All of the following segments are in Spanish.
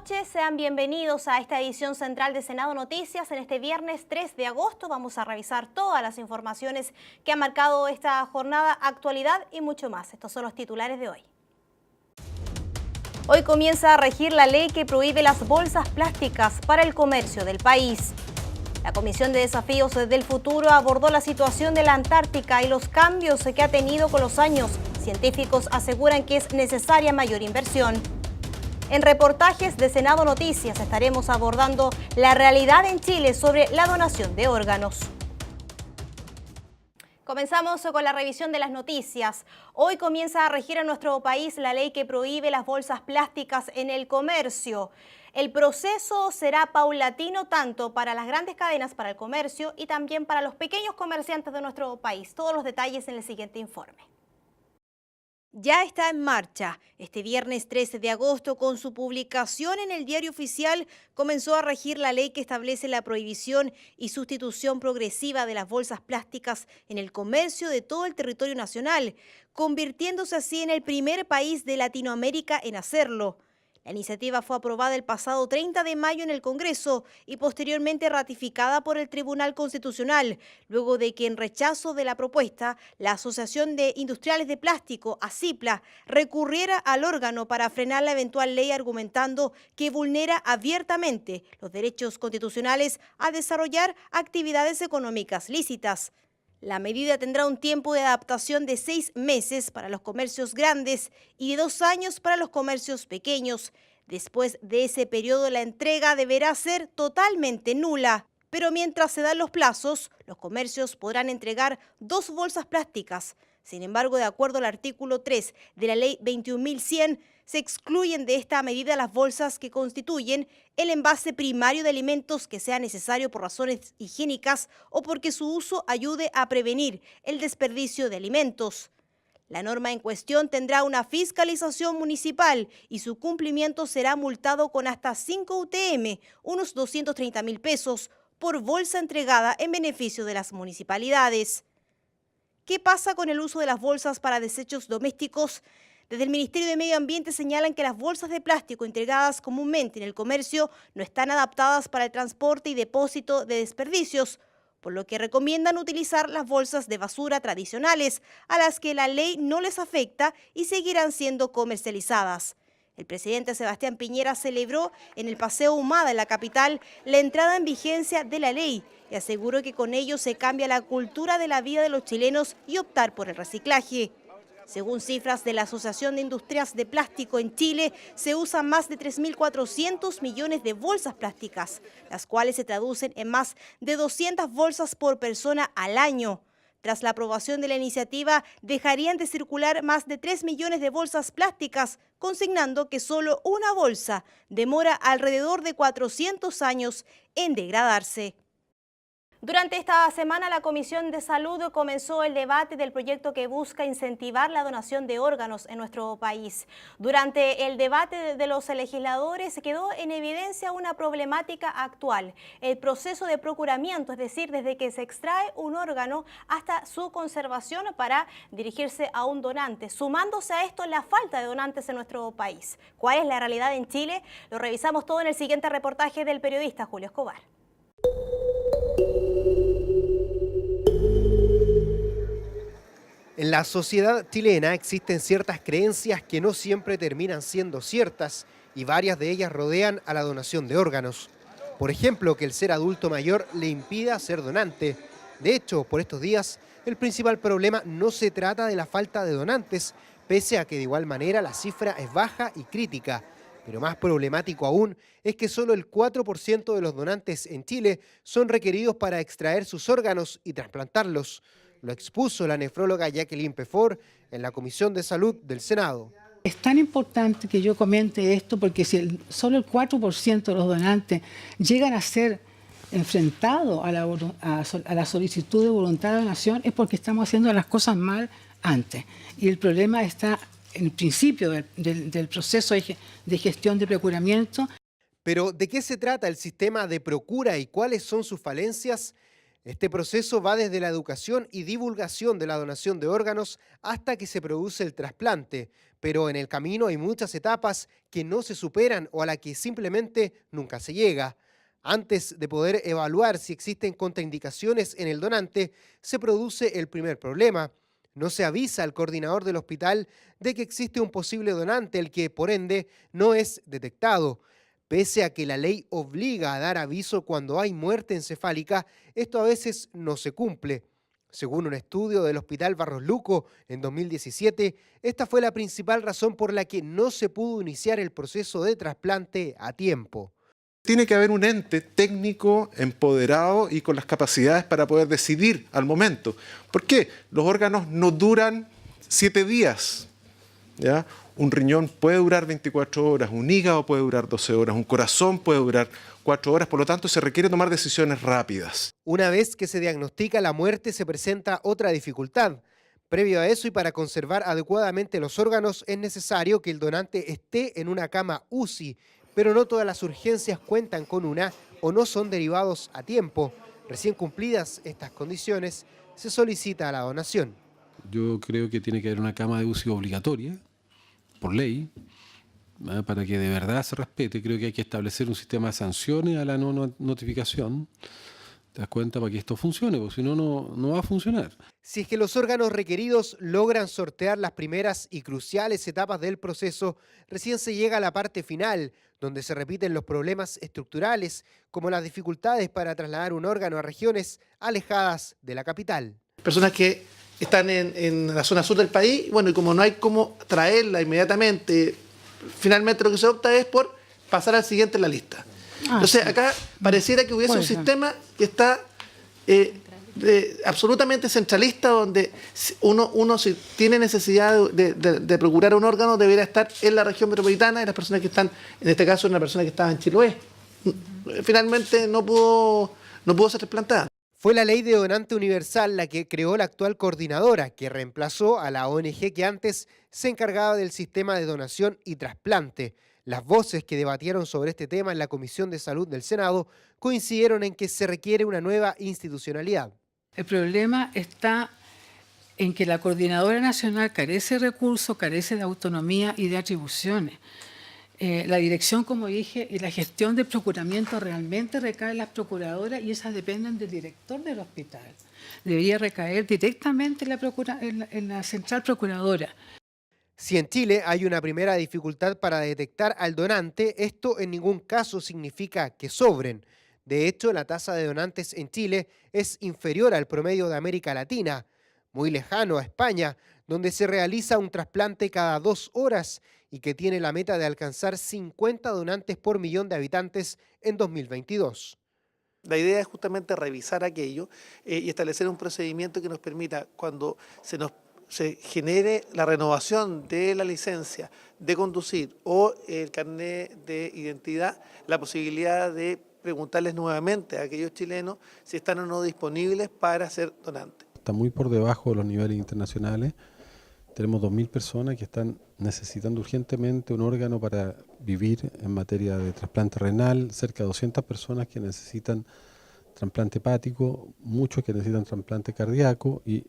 noches, sean bienvenidos a esta edición central de Senado Noticias. En este viernes 3 de agosto vamos a revisar todas las informaciones que han marcado esta jornada, actualidad y mucho más. Estos son los titulares de hoy. Hoy comienza a regir la ley que prohíbe las bolsas plásticas para el comercio del país. La Comisión de Desafíos del Futuro abordó la situación de la Antártica y los cambios que ha tenido con los años. Científicos aseguran que es necesaria mayor inversión. En reportajes de Senado Noticias estaremos abordando la realidad en Chile sobre la donación de órganos. Comenzamos con la revisión de las noticias. Hoy comienza a regir en nuestro país la ley que prohíbe las bolsas plásticas en el comercio. El proceso será paulatino tanto para las grandes cadenas para el comercio y también para los pequeños comerciantes de nuestro país. Todos los detalles en el siguiente informe. Ya está en marcha. Este viernes 13 de agosto, con su publicación en el Diario Oficial, comenzó a regir la ley que establece la prohibición y sustitución progresiva de las bolsas plásticas en el comercio de todo el territorio nacional, convirtiéndose así en el primer país de Latinoamérica en hacerlo. La iniciativa fue aprobada el pasado 30 de mayo en el Congreso y posteriormente ratificada por el Tribunal Constitucional, luego de que en rechazo de la propuesta, la Asociación de Industriales de Plástico, ASIPLA, recurriera al órgano para frenar la eventual ley argumentando que vulnera abiertamente los derechos constitucionales a desarrollar actividades económicas lícitas. La medida tendrá un tiempo de adaptación de 6 meses para los comercios grandes y de 2 años para los comercios pequeños. Después de ese periodo, la entrega deberá ser totalmente nula. Pero mientras se dan los plazos, los comercios podrán entregar 2 bolsas plásticas. Sin embargo, de acuerdo al artículo 3 de la Ley 21.100, se excluyen de esta medida las bolsas que constituyen el envase primario de alimentos que sea necesario por razones higiénicas o porque su uso ayude a prevenir el desperdicio de alimentos. La norma en cuestión tendrá una fiscalización municipal y su cumplimiento será multado con hasta 5 UTM, unos 230.000 pesos, por bolsa entregada en beneficio de las municipalidades. ¿Qué pasa con el uso de las bolsas para desechos domésticos? Desde el Ministerio de Medio Ambiente señalan que las bolsas de plástico entregadas comúnmente en el comercio no están adaptadas para el transporte y depósito de desperdicios, por lo que recomiendan utilizar las bolsas de basura tradicionales, a las que la ley no les afecta y seguirán siendo comercializadas. El presidente Sebastián Piñera celebró en el Paseo Humada en la capital la entrada en vigencia de la ley y aseguró que con ello se cambia la cultura de la vida de los chilenos y optar por el reciclaje. Según cifras de la Asociación de Industrias de Plástico en Chile, se usan más de 3.400 millones de bolsas plásticas, las cuales se traducen en más de 200 bolsas por persona al año. Tras la aprobación de la iniciativa, dejarían de circular más de 3 millones de bolsas plásticas, consignando que solo una bolsa demora alrededor de 400 años en degradarse. Durante esta semana, la Comisión de Salud comenzó el debate del proyecto que busca incentivar la donación de órganos en nuestro país. Durante el debate de los legisladores quedó en evidencia una problemática actual, el proceso de procuramiento, es decir, desde que se extrae un órgano hasta su conservación para dirigirse a un donante, sumándose a esto la falta de donantes en nuestro país. ¿Cuál es la realidad en Chile? Lo revisamos todo en el siguiente reportaje del periodista Julio Escobar. En la sociedad chilena existen ciertas creencias que no siempre terminan siendo ciertas y varias de ellas rodean a la donación de órganos. Por ejemplo, que el ser adulto mayor le impida ser donante. De hecho, por estos días, el principal problema no se trata de la falta de donantes, pese a que de igual manera la cifra es baja y crítica. Pero más problemático aún es que solo el 4% de los donantes en Chile son requeridos para extraer sus órganos y trasplantarlos. Lo expuso la nefróloga Jacqueline Pefort en la Comisión de Salud del Senado. Es tan importante que yo comente esto porque si solo el 4% de los donantes llegan a ser enfrentados a la solicitud de voluntad de donación es porque estamos haciendo las cosas mal antes. Y el problema está en el principio del proceso de gestión de procuramiento. Pero, ¿de qué se trata el sistema de procura y cuáles son sus falencias? Este proceso va desde la educación y divulgación de la donación de órganos hasta que se produce el trasplante, pero en el camino hay muchas etapas que no se superan o a las que simplemente nunca se llega. Antes de poder evaluar si existen contraindicaciones en el donante, se produce el primer problema. No se avisa al coordinador del hospital de que existe un posible donante, el que, por ende, no es detectado. Pese a que la ley obliga a dar aviso cuando hay muerte encefálica, esto a veces no se cumple. Según un estudio del Hospital Barros Luco en 2017, esta fue la principal razón por la que no se pudo iniciar el proceso de trasplante a tiempo. Tiene que haber un ente técnico, empoderado y con las capacidades para poder decidir al momento. ¿Por qué? Los órganos no duran 7 días, ¿ya? Un riñón puede durar 24 horas, un hígado puede durar 12 horas, un corazón puede durar 4 horas, por lo tanto se requiere tomar decisiones rápidas. Una vez que se diagnostica la muerte, se presenta otra dificultad. Previo a eso y para conservar adecuadamente los órganos, es necesario que el donante esté en una cama UCI, pero no todas las urgencias cuentan con una o no son derivados a tiempo. Recién cumplidas estas condiciones, se solicita la donación. Yo creo que tiene que haber una cama de UCI obligatoria, por ley, para que de verdad se respete. Creo que hay que establecer un sistema de sanciones a la no notificación. ¿Te das cuenta? Para que esto funcione, porque si no, no va a funcionar. Si es que los órganos requeridos logran sortear las primeras y cruciales etapas del proceso, recién se llega a la parte final, donde se repiten los problemas estructurales, como las dificultades para trasladar un órgano a regiones alejadas de la capital. Personas que están en la zona sur del país, bueno, y como no hay cómo traerla inmediatamente, finalmente lo que se opta es por pasar al siguiente en la lista. Entonces acá pareciera que hubiese un sistema que está absolutamente centralista, donde uno si tiene necesidad de procurar un órgano debería estar en la región metropolitana, y las personas que están, en este caso una persona que estaba en Chiloé, finalmente no pudo ser trasplantada. Fue la ley de donante universal la que creó la actual coordinadora, que reemplazó a la ONG que antes se encargaba del sistema de donación y trasplante. Las voces que debatieron sobre este tema en la Comisión de Salud del Senado coincidieron en que se requiere una nueva institucionalidad. El problema está en que la Coordinadora Nacional carece de recursos, carece de autonomía y de atribuciones. La dirección, como dije, y la gestión del procuramiento realmente recae en las procuradoras y esas dependen del director del hospital. Debería recaer directamente en la central procuradora. Si en Chile hay una primera dificultad para detectar al donante, esto en ningún caso significa que sobren. De hecho, la tasa de donantes en Chile es inferior al promedio de América Latina, muy lejano a España, donde se realiza un trasplante cada 2 horas y que tiene la meta de alcanzar 50 donantes por millón de habitantes en 2022. La idea es justamente revisar aquello y establecer un procedimiento que nos permita, cuando se genere la renovación de la licencia de conducir o el carnet de identidad, la posibilidad de preguntarles nuevamente a aquellos chilenos si están o no disponibles para ser donantes. Está muy por debajo de los niveles internacionales. Tenemos 2.000 personas que están necesitando urgentemente un órgano para vivir en materia de trasplante renal, cerca de 200 personas que necesitan trasplante hepático, muchos que necesitan trasplante cardíaco y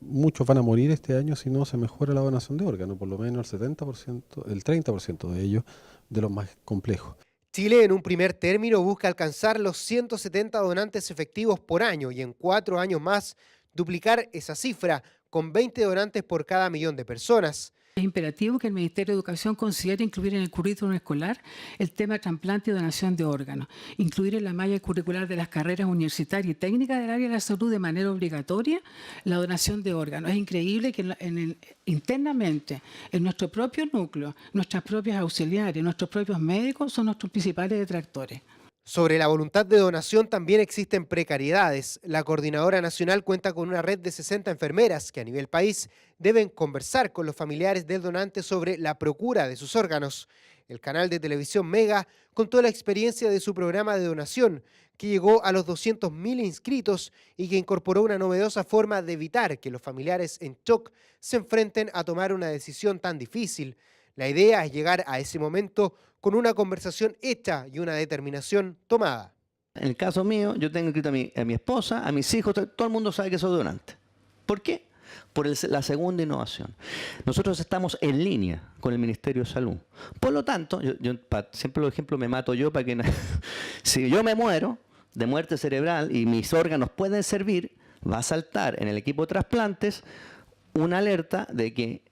muchos van a morir este año si no se mejora la donación de órganos, por lo menos el 70%, el 30% de ellos, de los más complejos. Chile en un primer término busca alcanzar los 170 donantes efectivos por año y en 4 años más duplicar esa cifra con 20 donantes por cada millón de personas. Es imperativo que el Ministerio de Educación considere incluir en el currículum escolar el tema de trasplante y donación de órganos, incluir en la malla curricular de las carreras universitarias y técnicas del área de la salud de manera obligatoria la donación de órganos. Es increíble que internamente, en nuestro propio núcleo, nuestras propias auxiliares, nuestros propios médicos son nuestros principales detractores. Sobre la voluntad de donación también existen precariedades. La Coordinadora Nacional cuenta con una red de 60 enfermeras que a nivel país deben conversar con los familiares del donante sobre la procura de sus órganos. El canal de televisión Mega contó la experiencia de su programa de donación, que llegó a los 200.000 inscritos y que incorporó una novedosa forma de evitar que los familiares en shock se enfrenten a tomar una decisión tan difícil. La idea es llegar a ese momento con una conversación hecha y una determinación tomada. En el caso mío, yo tengo escrito a mi esposa, a mis hijos, todo el mundo sabe que soy donante. ¿Por qué? Por la segunda innovación. Nosotros estamos en línea con el Ministerio de Salud. Por lo tanto, siempre los ejemplos me mato yo para que no, si yo me muero de muerte cerebral y mis órganos pueden servir, va a saltar en el equipo de trasplantes una alerta de que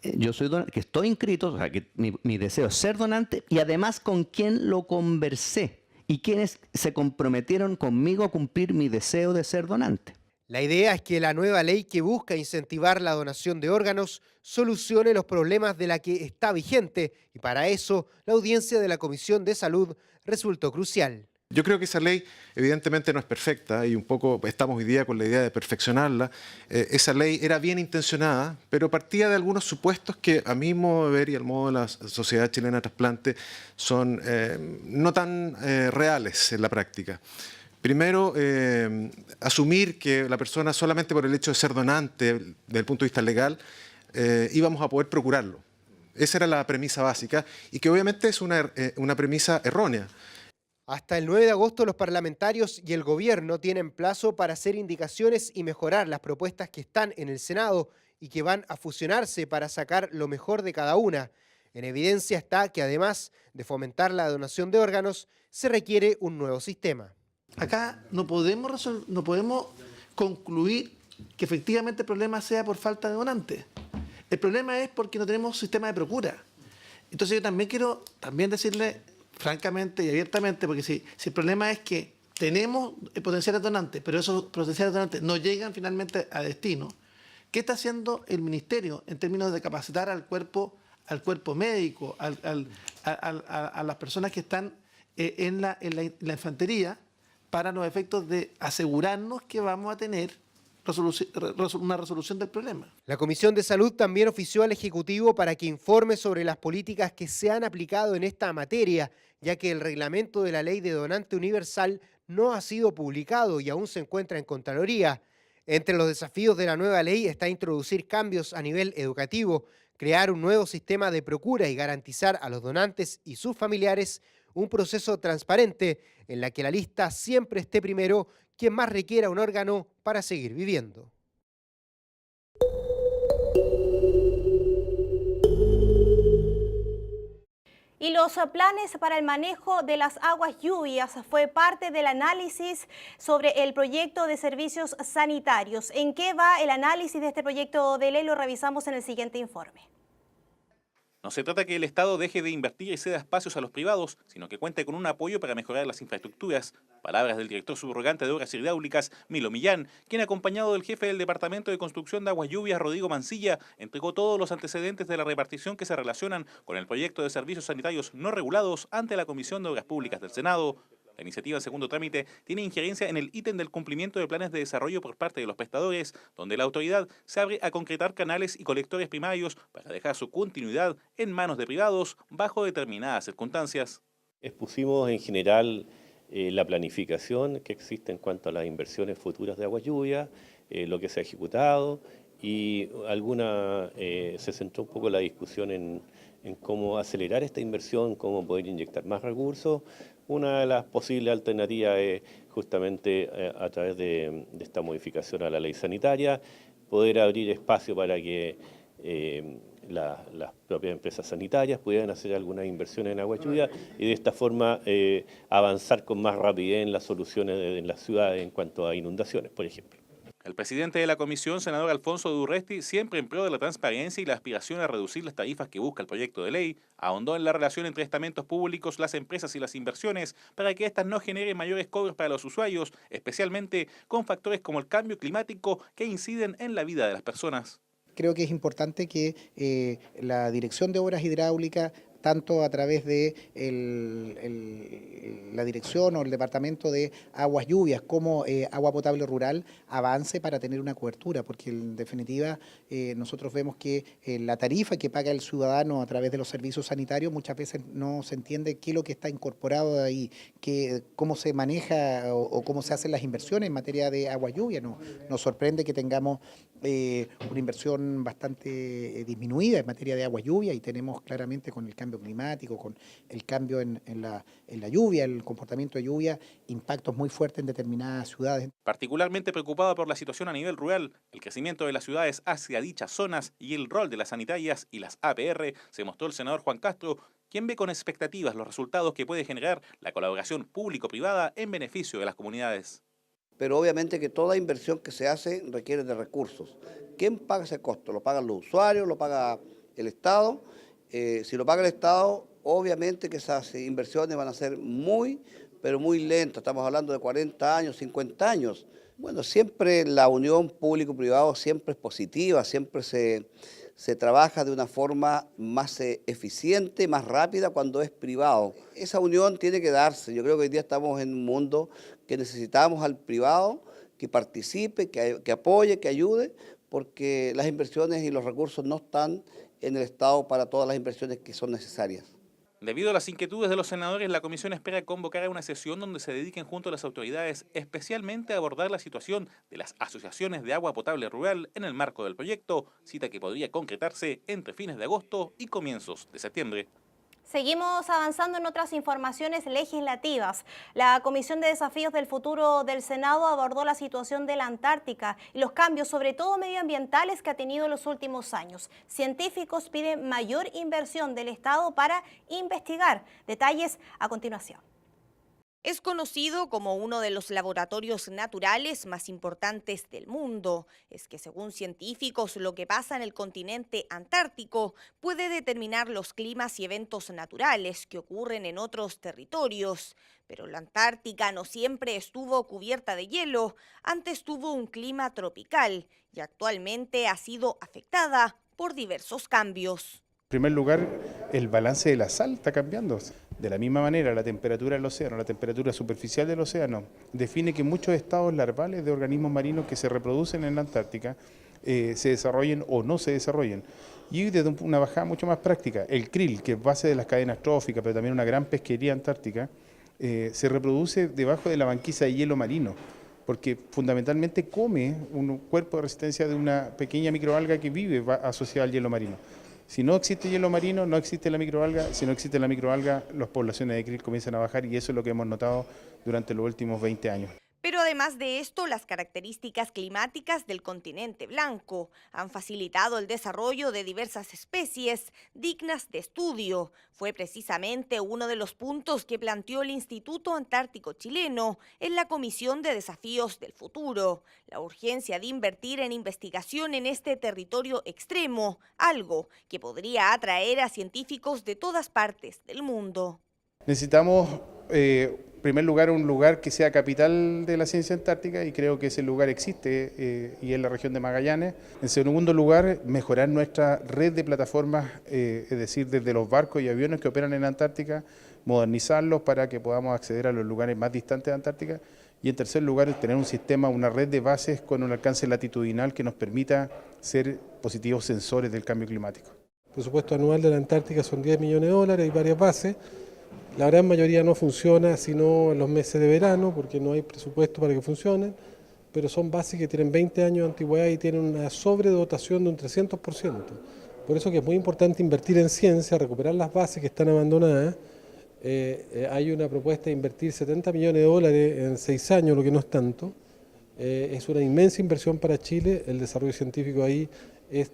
yo soy que estoy inscrito, o sea, que mi deseo es ser donante y además con quién lo conversé y quiénes se comprometieron conmigo a cumplir mi deseo de ser donante. La idea es que la nueva ley que busca incentivar la donación de órganos solucione los problemas de la que está vigente y para eso la audiencia de la Comisión de Salud resultó crucial. Yo creo que esa ley evidentemente no es perfecta y un poco estamos hoy día con la idea de perfeccionarla. Esa ley era bien intencionada, pero partía de algunos supuestos que a mi modo de ver y al modo de la Sociedad Chilena de Trasplante son no tan reales en la práctica. Primero, asumir que la persona solamente por el hecho de ser donante, desde el punto de vista legal, íbamos a poder procurarlo. Esa era la premisa básica y que obviamente es una premisa errónea. Hasta el 9 de agosto los parlamentarios y el gobierno tienen plazo para hacer indicaciones y mejorar las propuestas que están en el Senado y que van a fusionarse para sacar lo mejor de cada una. En evidencia está que además de fomentar la donación de órganos, se requiere un nuevo sistema. Acá no podemos concluir que efectivamente el problema sea por falta de donantes. El problema es porque no tenemos sistema de procura. Entonces yo también quiero decirle francamente y abiertamente, porque si el problema es que tenemos potenciales donantes, pero esos potenciales donantes no llegan finalmente a destino, ¿qué está haciendo el Ministerio en términos de capacitar al cuerpo médico, a las personas que están en la infantería para los efectos de asegurarnos que vamos a tener una resolución del problema? La Comisión de Salud también ofició al Ejecutivo para que informe sobre las políticas que se han aplicado en esta materia, ya que el reglamento de la Ley de Donante Universal no ha sido publicado y aún se encuentra en Contraloría. Entre los desafíos de la nueva ley está introducir cambios a nivel educativo, crear un nuevo sistema de procura y garantizar a los donantes y sus familiares un proceso transparente en la que la lista siempre esté primero quien más requiera un órgano para seguir viviendo. Y los planes para el manejo de las aguas lluvias fue parte del análisis sobre el proyecto de servicios sanitarios. ¿En qué va el análisis de este proyecto de ley? Lo revisamos en el siguiente informe. No se trata que el Estado deje de invertir y ceda espacios a los privados, sino que cuente con un apoyo para mejorar las infraestructuras. Palabras del director subrogante de Obras Hidráulicas, Milo Millán, quien acompañado del jefe del Departamento de Construcción de Aguas Lluvias, Rodrigo Mancilla, entregó todos los antecedentes de la repartición que se relacionan con el proyecto de servicios sanitarios no regulados ante la Comisión de Obras Públicas del Senado. La iniciativa en segundo trámite tiene injerencia en el ítem del cumplimiento de planes de desarrollo por parte de los prestadores, donde la autoridad se abre a concretar canales y colectores primarios para dejar su continuidad en manos de privados bajo determinadas circunstancias. Expusimos en general la planificación que existe en cuanto a las inversiones futuras de aguas lluvias, lo que se ha ejecutado y se centró un poco la discusión en cómo acelerar esta inversión, cómo poder inyectar más recursos. Una de las posibles alternativas es justamente a través de esta modificación a la ley sanitaria, poder abrir espacio para que las propias empresas sanitarias pudieran hacer algunas inversiones en agua lluvia y de esta forma avanzar con más rapidez en las soluciones en las ciudades en cuanto a inundaciones, por ejemplo. El presidente de la comisión, senador Alfonso Durresti, siempre en pro de la transparencia y la aspiración a reducir las tarifas que busca el proyecto de ley, ahondó en la relación entre estamentos públicos, las empresas y las inversiones para que éstas no generen mayores cobros para los usuarios, especialmente con factores como el cambio climático que inciden en la vida de las personas. Creo que es importante que la Dirección de Obras Hidráulicas, tanto a través de la dirección o el Departamento de Aguas Lluvias como Agua Potable Rural, avance para tener una cobertura, porque en definitiva nosotros vemos que la tarifa que paga el ciudadano a través de los servicios sanitarios muchas veces no se entiende qué es lo que está incorporado ahí, cómo se maneja o cómo se hacen las inversiones en materia de agua lluvia. Nos sorprende que tengamos una inversión bastante disminuida en materia de agua lluvia y tenemos claramente con el cambio cambio climático, con el cambio en la lluvia, el comportamiento de lluvia, impactos muy fuertes en determinadas ciudades. Particularmente preocupada por la situación a nivel rural, el crecimiento de las ciudades hacia dichas zonas y el rol de las sanitarias y las APR, se mostró el senador Juan Castro, quien ve con expectativas los resultados que puede generar la colaboración público-privada en beneficio de las comunidades. Pero obviamente que toda inversión que se hace requiere de recursos. ¿Quién paga ese costo? ¿Lo pagan los usuarios? ¿Lo paga el Estado? Si lo paga el Estado, obviamente que esas inversiones van a ser pero muy lentas. Estamos hablando de 40 años, 50 años. Bueno, siempre la unión público-privado siempre es positiva, siempre se trabaja de una forma más eficiente, más rápida cuando es privado. Esa unión tiene que darse. Yo creo que hoy día estamos en un mundo que necesitamos al privado que participe, que apoye, que ayude, porque las inversiones y los recursos no están en el Estado para todas las inversiones que son necesarias. Debido a las inquietudes de los senadores, la comisión espera convocar a una sesión donde se dediquen junto a las autoridades especialmente a abordar la situación de las asociaciones de agua potable rural en el marco del proyecto, cita que podría concretarse entre fines de agosto y comienzos de septiembre. Seguimos avanzando en otras informaciones legislativas. La Comisión de Desafíos del Futuro del Senado abordó la situación de la Antártica y los cambios, sobre todo medioambientales, que ha tenido en los últimos años. Científicos piden mayor inversión del Estado para investigar. Detalles a continuación. Es conocido como uno de los laboratorios naturales más importantes del mundo. Es que según científicos, lo que pasa en el continente antártico puede determinar los climas y eventos naturales que ocurren en otros territorios. Pero la Antártica no siempre estuvo cubierta de hielo, antes tuvo un clima tropical y actualmente ha sido afectada por diversos cambios. En primer lugar, el balance de la sal está cambiando. De la misma manera, la temperatura del océano, la temperatura superficial del océano, define que muchos estados larvales de organismos marinos que se reproducen en la Antártica se desarrollen o no se desarrollen. Y desde una bajada mucho más práctica, el krill, que es base de las cadenas tróficas, pero también una gran pesquería antártica, se reproduce debajo de la banquisa de hielo marino, porque fundamentalmente come un cuerpo de resistencia de una pequeña microalga que vive asociada al hielo marino. Si no existe hielo marino, no existe la microalga. Si no existe la microalga, las poblaciones de krill comienzan a bajar y eso es lo que hemos notado durante los últimos 20 años. Pero además de esto, las características climáticas del continente blanco han facilitado el desarrollo de diversas especies dignas de estudio. Fue precisamente uno de los puntos que planteó el Instituto Antártico Chileno en la Comisión de Desafíos del Futuro, la urgencia de invertir en investigación en este territorio extremo, algo que podría atraer a científicos de todas partes del mundo. Necesitamos, en primer lugar, un lugar que sea capital de la ciencia antártica y creo que ese lugar existe y es la región de Magallanes. En segundo lugar, mejorar nuestra red de plataformas, es decir, desde los barcos y aviones que operan en la Antártica, modernizarlos para que podamos acceder a los lugares más distantes de Antártica. Y en tercer lugar, tener un sistema, una red de bases con un alcance latitudinal que nos permita ser positivos sensores del cambio climático. El presupuesto anual de la Antártica son 10 millones de dólares, hay varias bases. La gran mayoría no funciona sino en los meses de verano porque no hay presupuesto para que funcionen, pero son bases que tienen 20 años de antigüedad y tienen una sobredotación de un 300%. Por eso que es muy importante invertir en ciencia, recuperar las bases que están abandonadas. Hay una propuesta de invertir 70 millones de dólares en 6 años, lo que no es tanto. Es una inmensa inversión para Chile, el desarrollo científico ahí es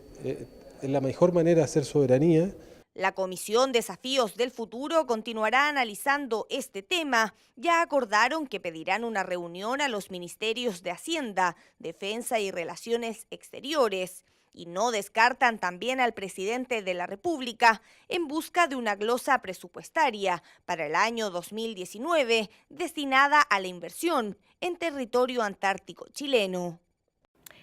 la mejor manera de hacer soberanía. La Comisión Desafíos del Futuro continuará analizando este tema. Ya acordaron que pedirán una reunión a los ministerios de Hacienda, Defensa y Relaciones Exteriores. Y no descartan también al presidente de la República en busca de una glosa presupuestaria para el año 2019 destinada a la inversión en territorio antártico chileno.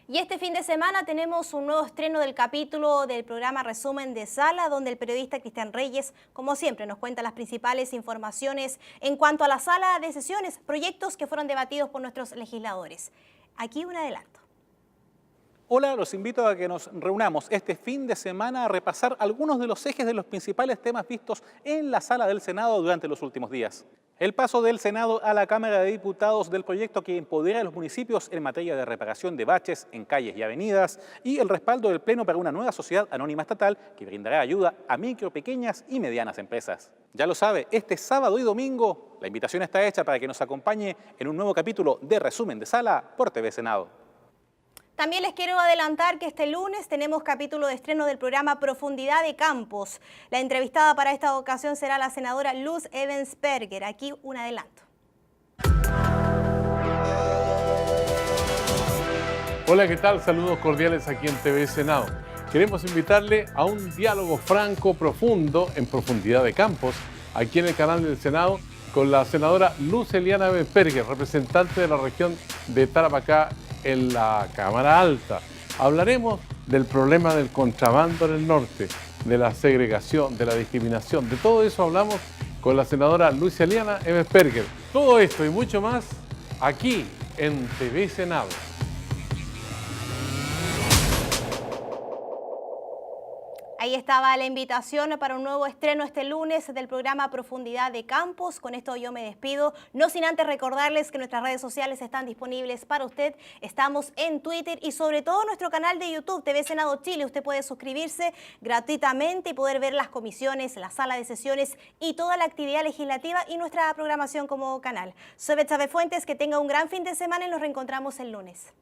Y este fin de semana tenemos un nuevo estreno del capítulo del programa Resumen de Sala, donde el periodista Cristian Reyes, como siempre, nos cuenta las principales informaciones en cuanto a la sala de sesiones, proyectos que fueron debatidos por nuestros legisladores. Aquí un adelanto. Hola, los invito a que nos reunamos este fin de semana a repasar algunos de los ejes de los principales temas vistos en la sala del Senado durante los últimos días. El paso del Senado a la Cámara de Diputados del proyecto que empodera a los municipios en materia de reparación de baches en calles y avenidas y el respaldo del Pleno para una nueva sociedad anónima estatal que brindará ayuda a micro, pequeñas y medianas empresas. Ya lo sabe, este sábado y domingo la invitación está hecha para que nos acompañe en un nuevo capítulo de Resumen de Sala por TV Senado. También les quiero adelantar que este lunes tenemos capítulo de estreno del programa Profundidad de Campos. La entrevistada para esta ocasión será la senadora Luz Ebensperger. Aquí un adelanto. Hola, ¿qué tal? Saludos cordiales aquí en TV Senado. Queremos invitarle a un diálogo franco, profundo, en Profundidad de Campos, aquí en el canal del Senado, con la senadora Luz Eliana Ebensperger, representante de la región de Tarapacá, en la Cámara Alta. Hablaremos del problema del contrabando en el norte, de la segregación, de la discriminación. De todo eso hablamos con la senadora Luz Eliana Ebensperger. Todo esto y mucho más aquí en TV Senado. Ahí estaba la invitación para un nuevo estreno este lunes del programa Profundidad de Campos. Con esto yo me despido, no sin antes recordarles que nuestras redes sociales están disponibles para usted. Estamos en Twitter y sobre todo nuestro canal de YouTube, TV Senado Chile. Usted puede suscribirse gratuitamente y poder ver las comisiones, la sala de sesiones y toda la actividad legislativa y nuestra programación como canal. Soy Betsabe Fuentes, que tenga un gran fin de semana y nos reencontramos el lunes.